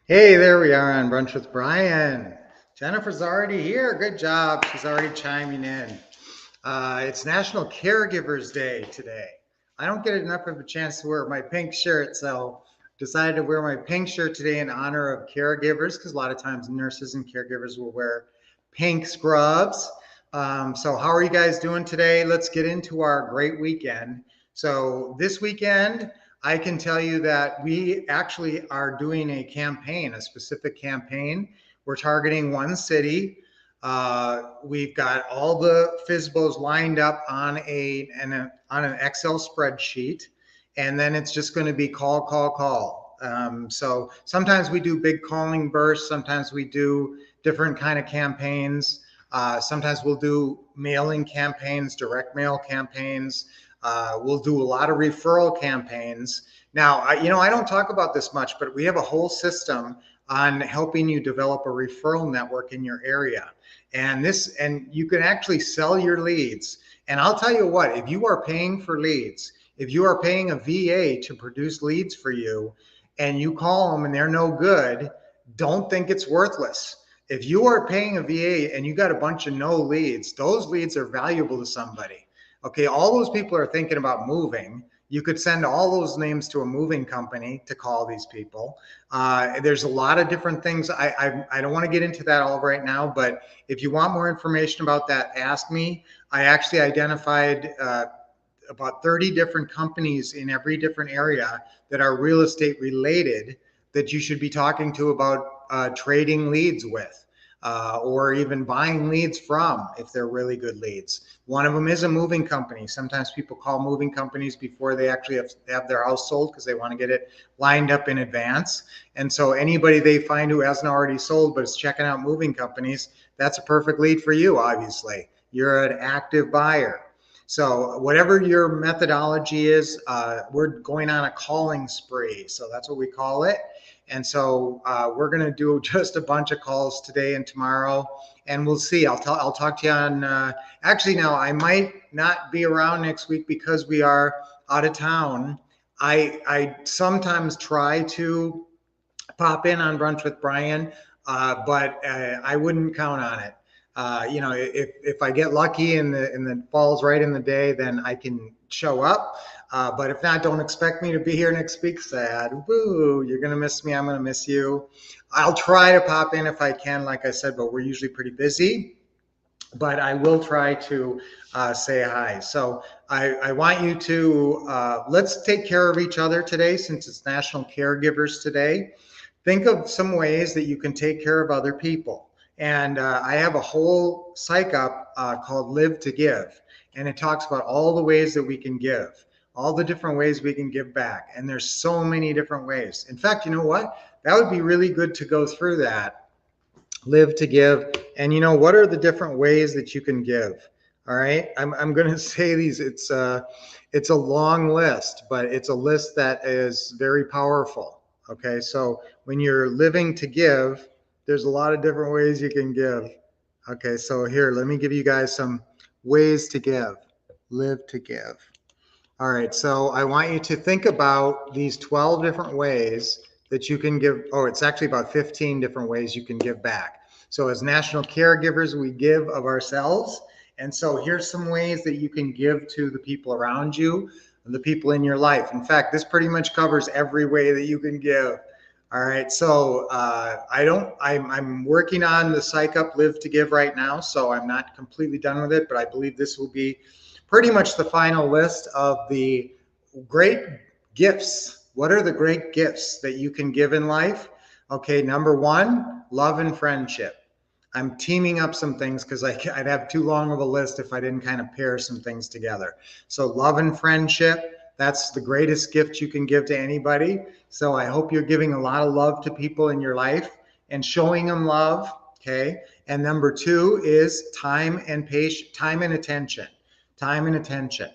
Hey, there we are on Brunch with Brian. Jennifer's already here. Good job. She's already chiming in. It's National Caregivers Day today. I don't get enough of a chance to wear my pink shirt, so decided to wear my pink shirt today in honor of caregivers because a lot of times nurses and caregivers will wear pink scrubs. So how are you guys doing today? Let's get into our great weekend. So this weekend, I can tell you that we actually are doing a campaign, a specific campaign. We're targeting one city. We've got all the FISBOs lined up on an Excel spreadsheet, and then it's just going to be call, call, call. So sometimes we do big calling bursts. Sometimes we do different kind of campaigns. Sometimes we'll do mailing campaigns, direct mail campaigns. We'll do a lot of referral campaigns. Now, I don't talk about this much, but we have a whole system on helping you develop a referral network in your area. And you can actually sell your leads. And I'll tell you what, if you are paying for leads, if you are paying a VA to produce leads for you and you call them and they're no good, don't think it's worthless. If you are paying a VA and you got a bunch of no leads, those leads are valuable to somebody. Okay, all those people are thinking about moving. You could send all those names to a moving company to call these people. There's a lot of different things. I don't want to get into that all right now, but if you want more information about that, ask me. I actually identified about 30 different companies in every different area that are real estate related that you should be talking to about trading leads with. Or even buying leads from if they're really good leads. One of them is a moving company. Sometimes people call moving companies before they actually have their house sold because they want to get it lined up in advance. And so anybody they find who hasn't already sold but is checking out moving companies, that's a perfect lead for you, obviously. You're an active buyer. So whatever your methodology is, we're going on a calling spree. So that's what we call it. And so we're going to do just a bunch of calls today and tomorrow, and we'll see. I'll talk to you on. Actually, now I might not be around next week because we are out of town. I sometimes try to pop in on Brunch with Brian, but I wouldn't count on it. If I get lucky and the falls right in the day, then I can show up. But if not, don't expect me to be here next week. Sad. Woo, you're going to miss me. I'm going to miss you. I'll try to pop in if I can, like I said, but we're usually pretty busy. But I will try to say hi. So I want you to let's take care of each other today since it's National Caregivers Today. Think of some ways that you can take care of other people. And I have a whole psych up called Live to Give. And it talks about all the ways that we can give, all the different ways we can give back. And there's so many different ways. In fact, you know what? That would be really good to go through that. Live to Give. And what are the different ways that you can give? All right. I'm going to say these. It's a long list, but it's a list that is very powerful. Okay. So when you're living to give, there's a lot of different ways you can give. Okay. So here, let me give you guys some ways to give. Live to give. All right. So I want you to think about these 12 different ways that you can give. Oh, it's actually about 15 different ways you can give back. So as national caregivers, we give of ourselves. And so here's some ways that you can give to the people around you, the people in your life. In fact, this pretty much covers every way that you can give. All right. So I'm working on the Psych Up Live to Give right now. So I'm not completely done with it, but I believe this will be pretty much the final list of the great gifts. What are the great gifts that you can give in life? Okay. Number one, love and friendship. I'm teaming up some things because I'd have too long of a list if I didn't kind of pair some things together. So love and friendship, that's the greatest gift you can give to anybody. So I hope you're giving a lot of love to people in your life and showing them love. Okay. And number two is time and patience, time and attention. Time and attention.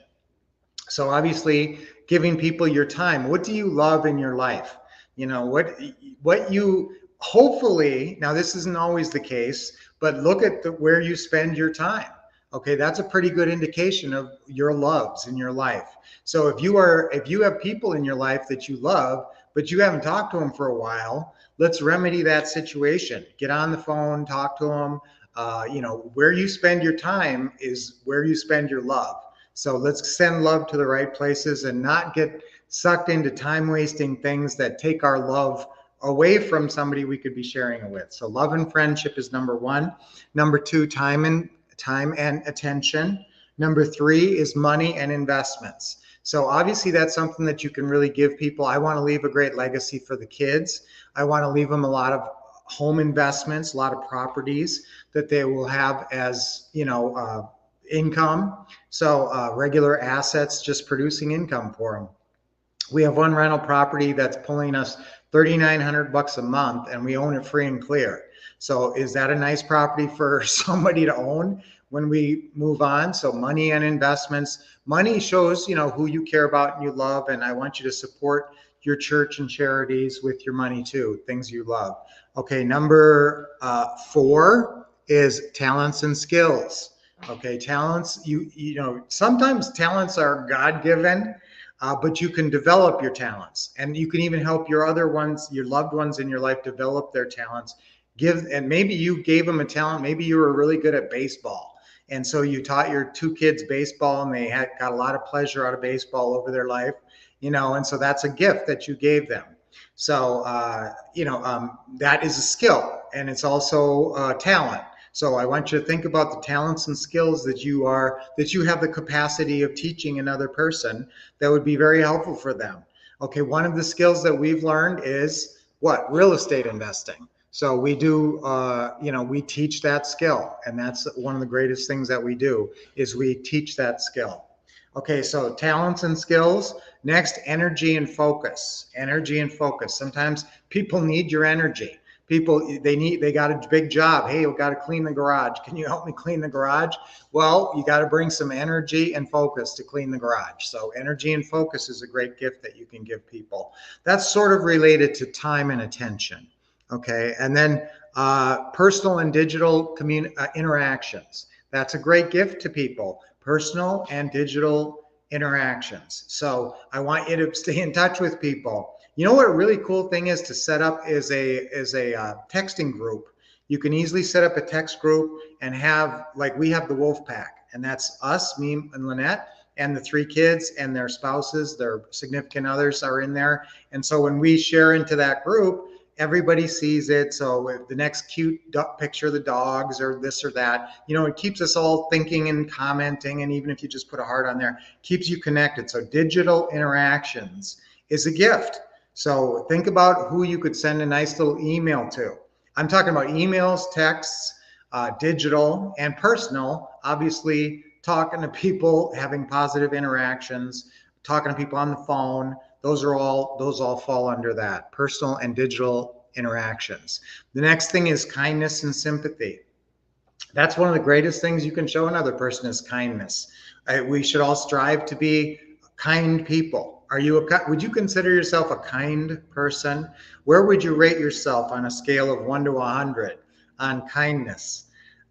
So obviously giving people your time. What do you love in your life? What you hopefully, now this isn't always the case, but look at where you spend your time. Okay, that's a pretty good indication of your loves in your life. So if you have people in your life that you love, but you haven't talked to them for a while. Let's remedy that situation. Get on the phone, talk to them. Where you spend your time is where you spend your love. So let's send love to the right places and not get sucked into time wasting things that take our love away from somebody we could be sharing it with. So love and friendship is number one. Number two, time and attention. Number three is money and investments. So obviously that's something that you can really give people. I want to leave a great legacy for the kids. I want to leave them a lot of home investments, a lot of properties that they will have as, income. So regular assets, just producing income for them. We have one rental property that's pulling us $3,900 a month, and we own it free and clear. So is that a nice property for somebody to own when we move on? So money and investments. Money shows, who you care about and you love, and I want you to support your church and charities with your money too, things you love. Okay, number 4 is talents and skills. Okay, talents, sometimes talents are God-given, but you can develop your talents, and you can even help your other ones, your loved ones in your life, develop their talents. And maybe you gave them a talent. Maybe you were really good at baseball, and so you taught your 2 kids baseball, and they got a lot of pleasure out of baseball over their life, and so that's a gift that you gave them. So that is a skill, and it's also talent. So I want you to think about the talents and skills that you have the capacity of teaching another person that would be very helpful for them. Okay, one of the skills that we've learned is what? Real estate investing. So we do, we teach that skill, and that's one of the greatest things that we do is we teach that skill. Okay, so talents and skills. Next, energy and focus. Energy and focus. Sometimes people need your energy. People, they got a big job. Hey, we got to clean the garage. Can you help me clean the garage? Well, you got to bring some energy and focus to clean the garage. So energy and focus is a great gift that you can give people. That's sort of related to time and attention. Okay, and then personal and digital interactions. That's a great gift to people. Personal and digital interactions. So I want you to stay in touch with people. You know what a really cool thing is to set up is a texting group. You can easily set up a text group and have, like we have the Wolf Pack, and that's us, me and Lynette, and the 3 kids and their spouses, their significant others are in there. And so when we share into that group, everybody sees it. So if the next cute picture of the dogs or this or that, it keeps us all thinking and commenting. And even if you just put a heart on there, keeps you connected. So digital interactions is a gift. So think about who you could send a nice little email to. I'm talking about emails, texts, digital and personal. Obviously, talking to people, having positive interactions, talking to people on the phone. Those all fall under that, personal and digital interactions. The next thing is kindness and sympathy. That's one of the greatest things you can show another person is kindness. We should all strive to be kind people. Would you consider yourself a kind person? Where would you rate yourself on a scale of 1 to 100 on kindness?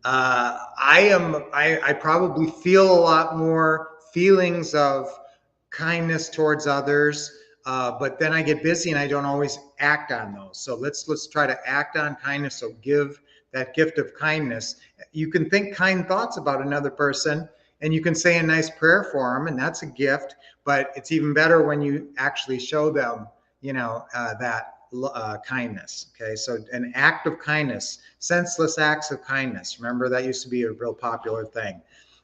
I probably feel a lot more feelings of kindness towards others, but then I get busy and I don't always act on those. So let's try to act on kindness. So give that gift of kindness. You can think kind thoughts about another person, and you can say a nice prayer for them, and that's a gift. But it's even better when you actually show them, that kindness. Okay, so an act of kindness, senseless acts of kindness. Remember, that used to be a real popular thing.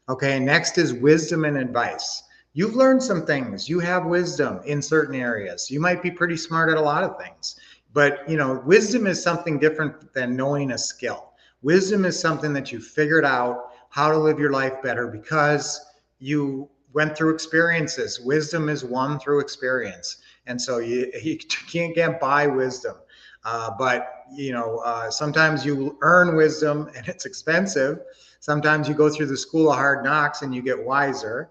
Okay, next is wisdom and advice. You've learned some things. You have wisdom in certain areas. You might be pretty smart at a lot of things, but wisdom is something different than knowing a skill. Wisdom is something that you figured out how to live your life better because you went through experiences. Wisdom is won through experience. And so you can't get by wisdom. But sometimes you earn wisdom and it's expensive. Sometimes you go through the school of hard knocks and you get wiser.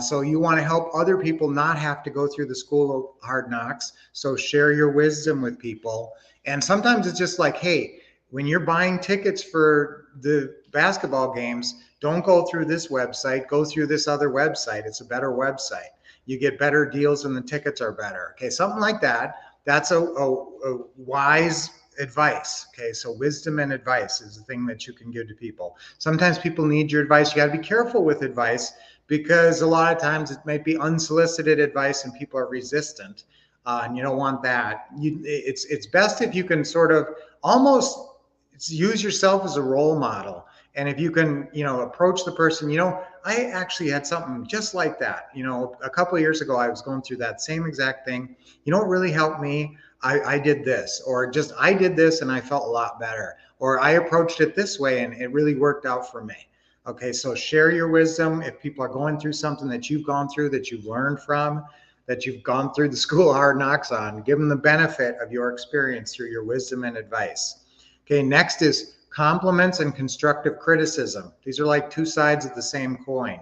So you want to help other people not have to go through the school of hard knocks. So share your wisdom with people. And sometimes it's just like, hey, when you're buying tickets for the basketball games, don't go through this website, go through this other website. It's a better website. You get better deals and the tickets are better. Okay, something like that. That's a wise advice. Okay, so wisdom and advice is the thing that you can give to people. Sometimes people need your advice. You got to be careful with advice because a lot of times it might be unsolicited advice and people are resistant, and you don't want that. It's best if you can sort of almost use yourself as a role model. And if you can, approach the person, I actually had something just like that. A couple of years ago, I was going through that same exact thing. What really helped me? I did this, or just I did this and I felt a lot better, or I approached it this way and it really worked out for me. Okay, so share your wisdom. If people are going through something that you've gone through, that you've learned from, that you've gone through the school of hard knocks on, give them the benefit of your experience through your wisdom and advice. Okay, next is compliments and constructive criticism. These are like two sides of the same coin.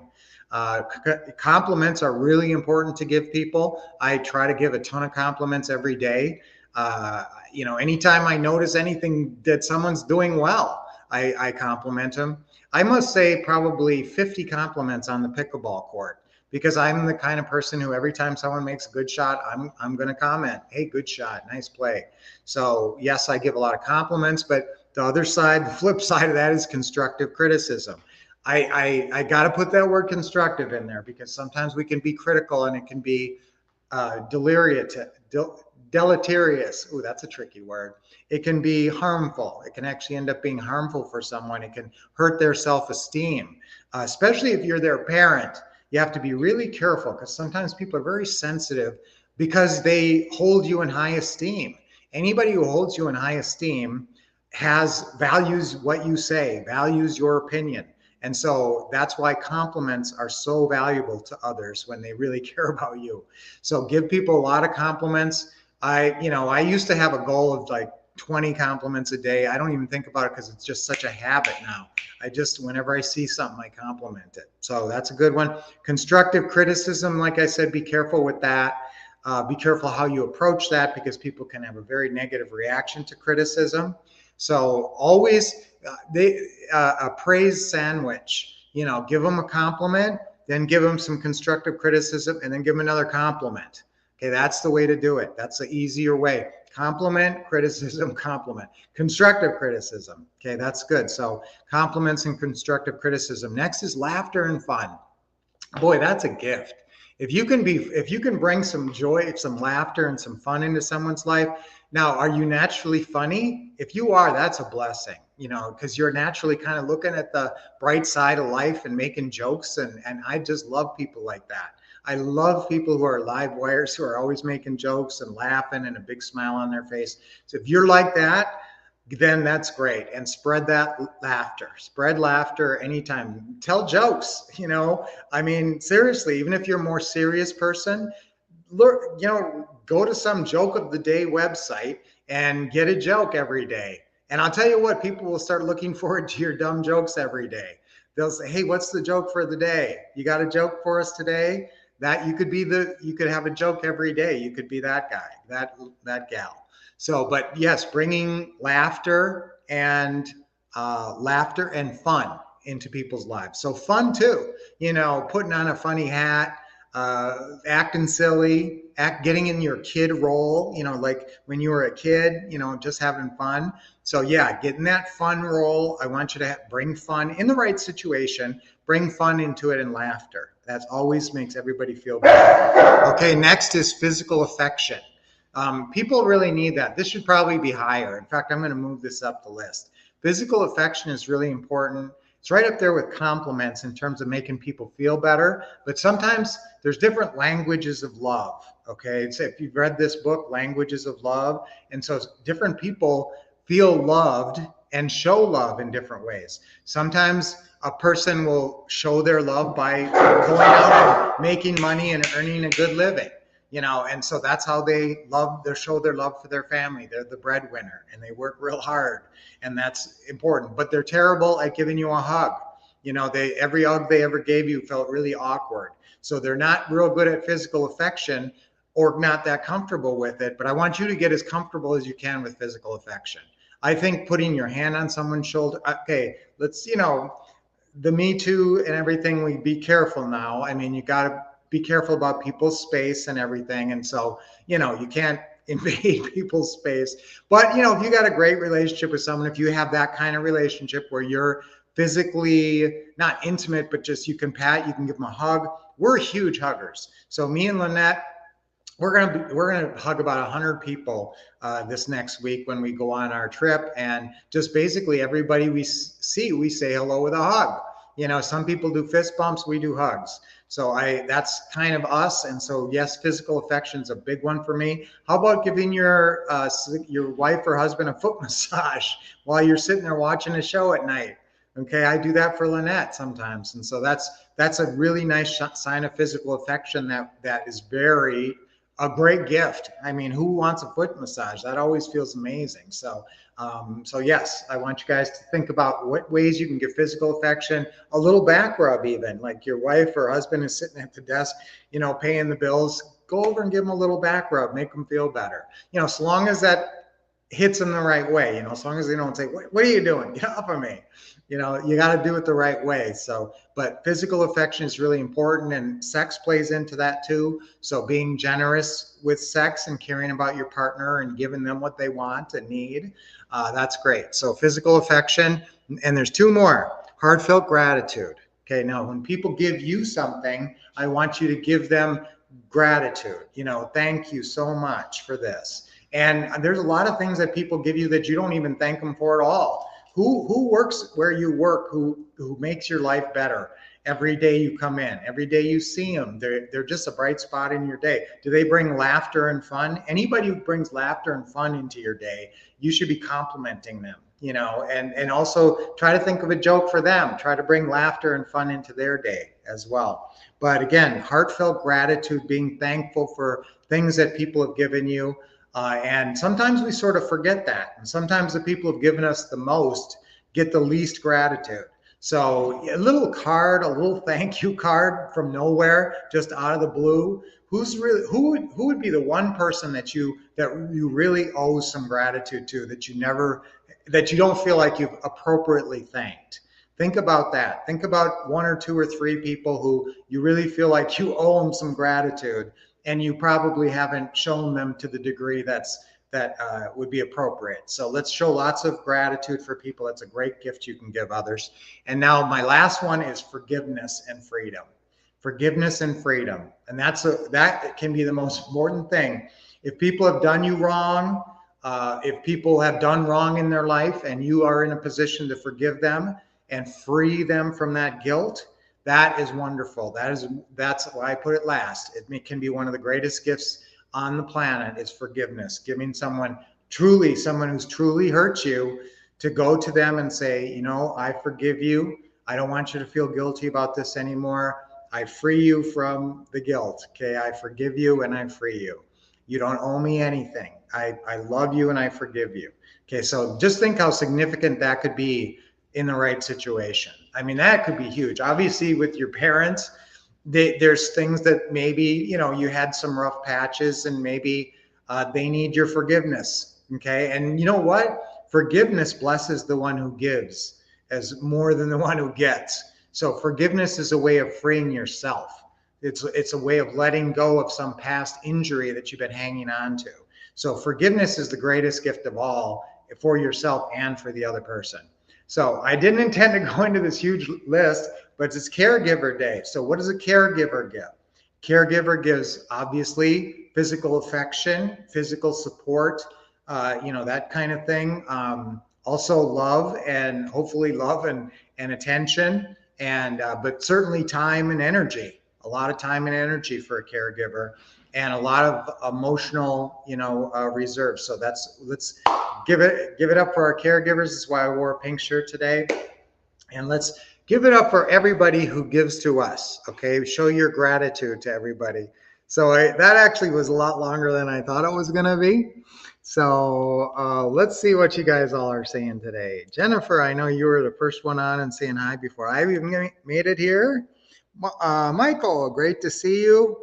Compliments are really important to give people. I try to give a ton of compliments every day. Anytime I notice anything that someone's doing well, I compliment them. I must say probably 50 compliments on the pickleball court, because I'm the kind of person who every time someone makes a good shot, I'm going to comment, hey, good shot, nice play. So yes, I give a lot of compliments, but the other side, the flip side of that is constructive criticism. I got to put that word constructive in there because sometimes we can be critical and it can be deleterious. Ooh, that's a tricky word. It can be harmful. It can actually end up being harmful for someone. It can hurt their self-esteem, especially if you're their parent. You have to be really careful because sometimes people are very sensitive because they hold you in high esteem. Anybody who holds you in high esteem values what you say, values your opinion. And so that's why compliments are so valuable to others when they really care about you. So give people a lot of compliments. I used to have a goal of like 20 compliments a day. I don't even think about it because it's just such a habit now. Whenever I see something, I compliment it. So that's a good one. Constructive criticism, like I said, be careful with that. Be careful how you approach that because people can have a very negative reaction to criticism. So always a praise sandwich, give them a compliment, then give them some constructive criticism, and then give them another compliment. Okay, that's the way to do it. That's the easier way. Compliment, criticism, compliment. Constructive criticism. Okay, that's good. So compliments and constructive criticism. Next is laughter and fun. Boy, that's a gift. If you can bring some joy, some laughter and some fun into someone's life. Now, are you naturally funny? If you are, that's a blessing, because you're naturally kind of looking at the bright side of life and making jokes. And I just love people like that. I love people who are live wires, who are always making jokes and laughing and a big smile on their face. So if you're like that, then that's great. And spread that laughter. Spread laughter anytime. Tell jokes, seriously, even if you're a more serious person, look, go to some joke of the day website and get a joke every day. And I'll tell you what, people will start looking forward to your dumb jokes every day. They'll say, hey, what's the joke for the day? You got a joke for us today? That you could have a joke every day. You could be that guy, that gal. So, but yes, bringing laughter and fun into people's lives. So fun too, putting on a funny hat, acting silly, getting in your kid role, like when you were a kid, just having fun. So yeah, get in that fun role. I want you to bring fun in the right situation, bring fun into it and laughter. That always makes everybody feel better. Okay, next is physical affection. People really need that. This should probably be higher. In fact, I'm going to move this up the list. Physical affection is really important. It's right up there with compliments in terms of making people feel better. But sometimes there's different languages of love. Okay, so if you've read this book, Languages of Love, and so different people feel loved and show love in different ways. Sometimes a person will show their love by going out and making money and earning a good living, and so that's how they show their love for their family. They're the breadwinner and they work real hard, and that's important. But they're terrible at giving you a hug. Every hug they ever gave you felt really awkward. So they're not real good at physical affection or not that comfortable with it. But I want you to get as comfortable as you can with physical affection. I think putting your hand on someone's shoulder, okay, let's, the Me Too and everything, we be careful now. I mean, you got to be careful about people's space and everything. And so, you can't invade people's space. But, you know, if you got a great relationship with someone, if you have that kind of relationship where you're physically not intimate, but just you can give them a hug. We're huge huggers. So me and Lynette, we're gonna hug about 100 people this next week when we go on our trip, and just basically everybody we see, we say hello with a hug. You know, some people do fist bumps, we do hugs. So that's kind of us. And so yes, physical affection is a big one for me. How about giving your wife or husband a foot massage while you're sitting there watching a show at night? Okay, I do that for Lynette sometimes, and so that's a really nice sign of physical affection that is a great gift. I mean, who wants a foot massage? That always feels amazing. So, so yes, I want you guys to think about what ways you can give physical affection, a little back rub, even like your wife or husband is sitting at the desk, you know, paying the bills. Go over and give them a little back rub, make them feel better. You know, as long as that hits them the right way, you know, as long as they don't say, what are you doing? Get off of me. You know, you got to do it the right way. So, but physical affection is really important, and sex plays into that too. So being generous with sex and caring about your partner and giving them what they want and need, that's great. So physical affection, and there's two more: heartfelt gratitude. Okay, now when people give you something, I want you to give them gratitude. You know, thank you so much for this. And there's a lot of things that people give you that you don't even thank them for at all. Who works where you work, who makes your life better? Every day you come in, every day you see them, they're just a bright spot in your day. Do they bring laughter and fun? Anybody who brings laughter and fun into your day, you should be complimenting them, you know, and also try to think of a joke for them. Try to bring laughter and fun into their day as well. But again, heartfelt gratitude, being thankful for things that people have given you. And sometimes we sort of forget that. And sometimes the people who've given us the most get the least gratitude. So a little card, a little thank you card from nowhere, just out of the blue. Who would be the one person that you really owe some gratitude to, that you don't feel like you've appropriately thanked? Think about that. Think about one or two or three people who you really feel like you owe them some gratitude, and you probably haven't shown them to the degree that would be appropriate. So let's show lots of gratitude for people. That's a great gift you can give others. And now my last one is forgiveness and freedom. Forgiveness and freedom. And that can be the most important thing. If people have done you wrong, if people have done wrong in their life and you are in a position to forgive them and free them from that guilt, that is wonderful. That's why I put it last. It can be one of the greatest gifts on the planet is forgiveness. Giving someone who's truly hurt you, to go to them and say, you know, I forgive you. I don't want you to feel guilty about this anymore. I free you from the guilt. Okay, I forgive you and I free you. You don't owe me anything. I love you and I forgive you. Okay, so just think how significant that could be in the right situation. I mean, that could be huge. Obviously, with your parents, there's things that maybe, you know, you had some rough patches and maybe they need your forgiveness. Okay, and you know what? Forgiveness blesses the one who gives as more than the one who gets. So forgiveness is a way of freeing yourself. It's a way of letting go of some past injury that you've been hanging on to. So forgiveness is the greatest gift of all for yourself and for the other person. So I didn't intend to go into this huge list, but it's Caregiver Day. So what does a caregiver give? Caregiver gives obviously physical affection, physical support, you know, that kind of thing. Also love, and hopefully love and attention, and but certainly time and energy. A lot of time and energy for a caregiver, and a lot of emotional, you know, reserve. So let's give it up for our caregivers. This is why I wore a pink shirt today. And let's give it up for everybody who gives to us. Okay, show your gratitude to everybody. So that actually was a lot longer than I thought it was going to be. So let's see what you guys all are saying today. Jennifer, I know you were the first one on and saying hi before I even made it here. Michael, great to see you.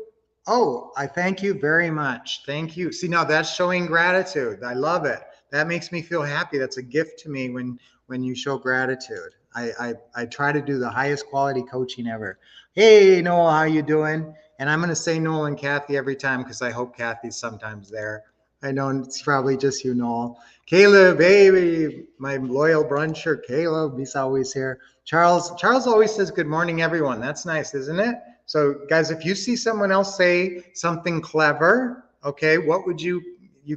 Oh, I thank you very much. Thank you. See, now that's showing gratitude. I love it. That makes me feel happy. That's a gift to me when you show gratitude. I try to do the highest quality coaching ever. Hey, Noel, how you doing? And I'm going to say Noel and Kathy every time because I hope Kathy's sometimes there. I know it's probably just you, Noel. Caleb, baby, my loyal bruncher, Caleb, he's always here. Charles always says good morning, everyone. That's nice, isn't it? So, guys, if you see someone else say something clever, okay, what would you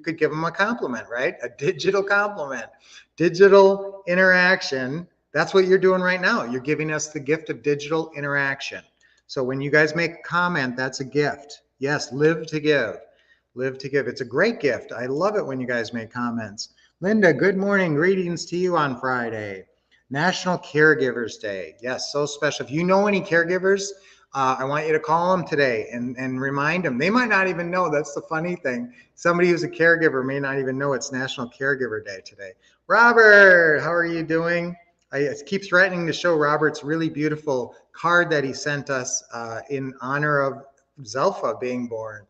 could give them a compliment, right? A digital compliment, digital interaction. That's what you're doing right now. You're giving us the gift of digital interaction. So when you guys make a comment, that's a gift. Yes, live to give. Live to give. It's a great gift. I love it when you guys make comments. Linda, good morning. Greetings to you on Friday. National Caregivers Day. Yes, so special. If you know any caregivers, I want you to call them today and remind them. They might not even know. That's the funny thing. Somebody who's a caregiver may not even know it's National Caregiver Day today. Robert, how are you doing? I keep threatening to show Robert's really beautiful card that he sent us in honor of Zelfa being born.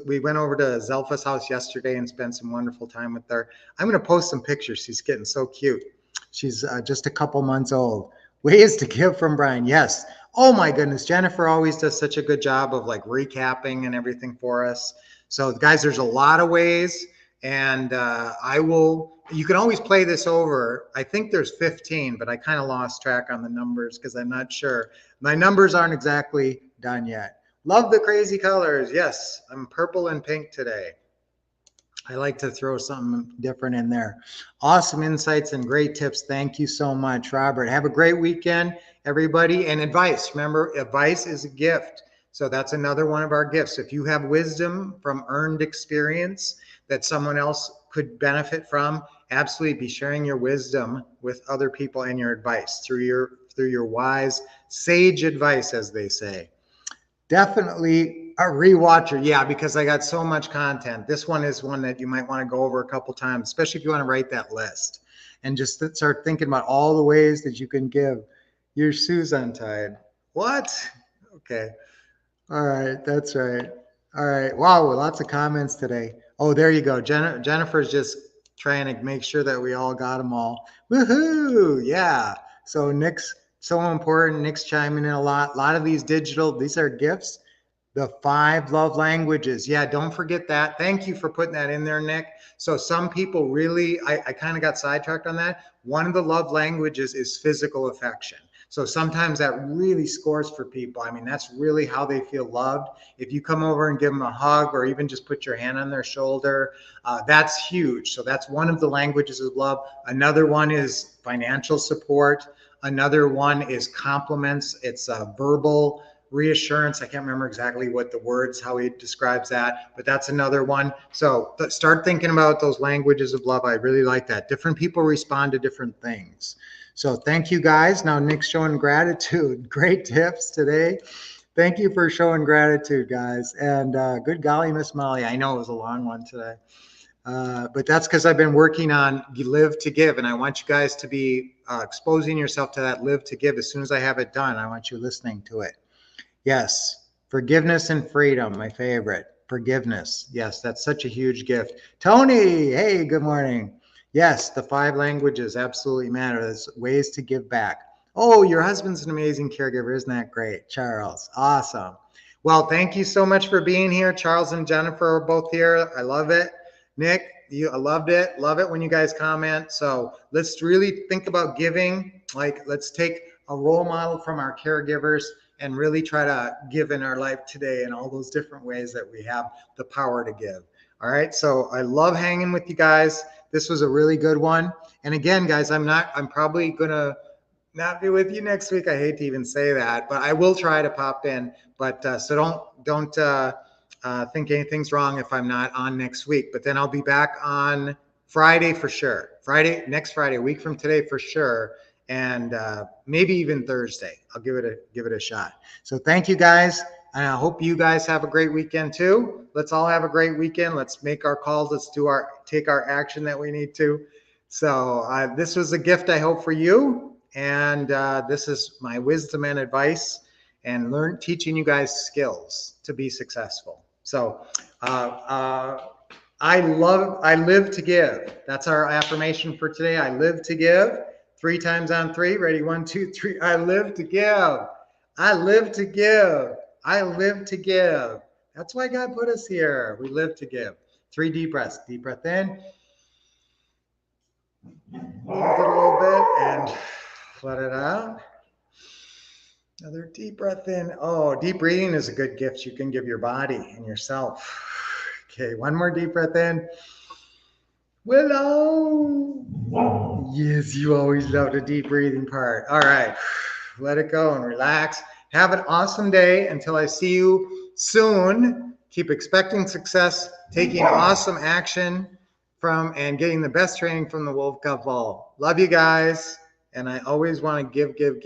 We went over to Zelfa's house yesterday and spent some wonderful time with her. I'm going to post some pictures. She's getting so cute. She's just a couple months old. Ways to give from Brian. Yes. Oh my goodness. Jennifer always does such a good job of like recapping and everything for us. So guys, there's a lot of ways, and you can always play this over. I think there's 15, but I kind of lost track on the numbers because I'm not sure. My numbers aren't exactly done yet. Love the crazy colors. Yes, I'm purple and pink today. I like to throw something different in there. Awesome insights and great tips. Thank you so much, Robert. Have a great weekend, everybody. And advice. Remember, advice is a gift. So that's another one of our gifts. If you have wisdom from earned experience that someone else could benefit from, absolutely be sharing your wisdom with other people and your advice through your wise, sage advice, as they say. Definitely a rewatcher. Yeah, because I got so much content. This one is one that you might want to go over a couple times, especially if you want to write that list and just start thinking about all the ways that you can give. Your shoes untied. What? Okay. All right. That's right. All right. Wow. Lots of comments today. Oh, there you go. Jennifer's just trying to make sure that we all got them all. Woohoo. Yeah. So Nick's so important. Nick's chiming in a lot. A lot of these are gifts. The 5 love languages. Yeah, don't forget that. Thank you for putting that in there, Nick. So some people really, I kind of got sidetracked on that. One of the love languages is physical affection. So sometimes that really scores for people. I mean, that's really how they feel loved. If you come over and give them a hug or even just put your hand on their shoulder, that's huge. So that's one of the languages of love. Another one is financial support. Another one is compliments. It's verbal reassurance. I can't remember exactly what the words, how he describes that, but that's another one. So start thinking about those languages of love. I really like that. Different people respond to different things. So thank you guys. Now Nick's showing gratitude. Great tips today. Thank you for showing gratitude, guys. And good golly, Miss Molly. I know it was a long one today. But that's because I've been working on Live to Give, and I want you guys to be exposing yourself to that Live to Give. As soon as I have it done, I want you listening to it. Yes, forgiveness and freedom, my favorite. Forgiveness. Yes, that's such a huge gift. Tony, hey, good morning. Yes, the 5 languages absolutely matter. There's ways to give back. Oh, your husband's an amazing caregiver. Isn't that great? Charles, awesome. Well, thank you so much for being here. Charles and Jennifer are both here. I love it. Nick, I loved it. Love it when you guys comment. So let's really think about giving. Like, let's take a role model from our caregivers and really try to give in our life today in all those different ways that we have the power to give. All right. So I love hanging with you guys. This was a really good one. And again, guys, I'm probably going to not be with you next week. I hate to even say that, but I will try to pop in. But so don't think anything's wrong if I'm not on next week. But then I'll be back on Friday for sure. Next Friday, a week from today for sure. And maybe even Thursday. I'll give it a shot. So thank you guys. And I hope you guys have a great weekend too. Let's all have a great weekend. Let's make our calls. Let's take our action that we need to. So this was a gift, I hope, for you. And this is my wisdom and advice and teaching you guys skills to be successful. So I live to give. That's our affirmation for today. I live to give. 3 times on 3. Ready? 1, 2, 3. I live to give. I live to give. I live to give. That's why God put us here. We live to give. 3 deep breaths. Deep breath in. Hold it a little bit and let it out. Another deep breath in. Oh, deep breathing is a good gift you can give your body and yourself. Okay, one more deep breath in. Willow. Yes, you always love the deep breathing part. All right, let it go and relax. Have an awesome day until I see you soon. Keep expecting success, taking awesome action and getting the best training from the Wolf Cup Ball. Love you guys, and I always want to give, give, give.